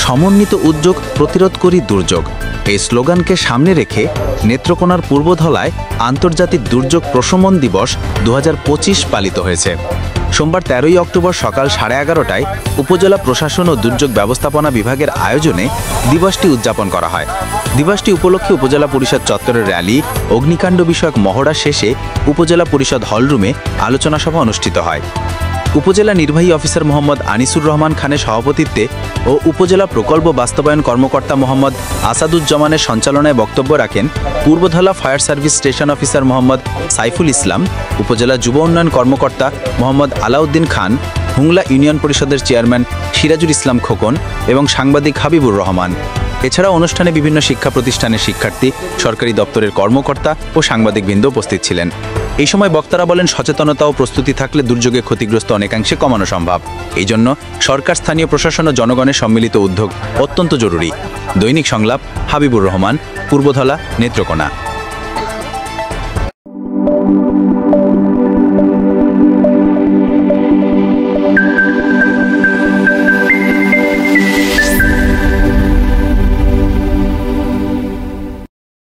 সমন্বিত উদ্যোগ প্রতিরোধ করি দুর্যোগ এই স্লোগানকে সামনে রেখে নেত্রকোনার পূর্বধলায় আন্তর্জাতিক দুর্যোগ প্রশমন দিবস 2025 পালিত হয়েছে। সোমবার 13ই অক্টোবর সকাল 11:30টায় উপজেলা প্রশাসন ও দুর্যোগ ব্যবস্থাপনা বিভাগের আয়োজনে দিবসটি উদযাপন করা হয়। দিবসটি উপলক্ষে উপজেলা পরিষদ চত্বরের র্যালি, অগ্নিকাণ্ড বিষয়ক মহড়া শেষে উপজেলা পরিষদ হলরুমে আলোচনা সভা অনুষ্ঠিত হয়। উপজেলা নির্বাহী অফিসার মোহাম্মদ আনিসুর রহমান খানের সভাপতিত্বে ও উপজেলা প্রকল্প বাস্তবায়ন কর্মকর্তা মোহাম্মদ আসাদুজ্জামানের সঞ্চালনায় বক্তব্য রাখেন Purbadhala fire service station officer Mohammad Saiful Islam, উপজেলা যুব উন্নয়ন কর্মকর্তা মোহাম্মদ আলাউদ্দিন খান, হুংলা ইউনিয়ন পরিষদের চেয়ারম্যান সিরাজুল ইসলাম খোকন এবং সাংবাদিক হাবিবুর রহমান। এছাড়া অনুষ্ঠানে বিভিন্ন শিক্ষা প্রতিষ্ঠানের শিক্ষার্থী, সরকারি দপ্তরের কর্মকর্তা ও সাংবাদিকবৃন্দ উপস্থিত ছিলেন। এই সময় বক্তারা বলেন, সচেতনতা ও প্রস্তুতি থাকলে দুর্যোগে ক্ষতিগ্রস্ত অনেকাংশে কমানো সম্ভব। এই জন্য সরকার, স্থানীয় প্রশাসন ও জনগণের সম্মিলিত উদ্যোগ অত্যন্ত জরুরি। দৈনিক সংলাপ, হাবিবুর রহমান, পূর্বধলা, নেত্রকোনা।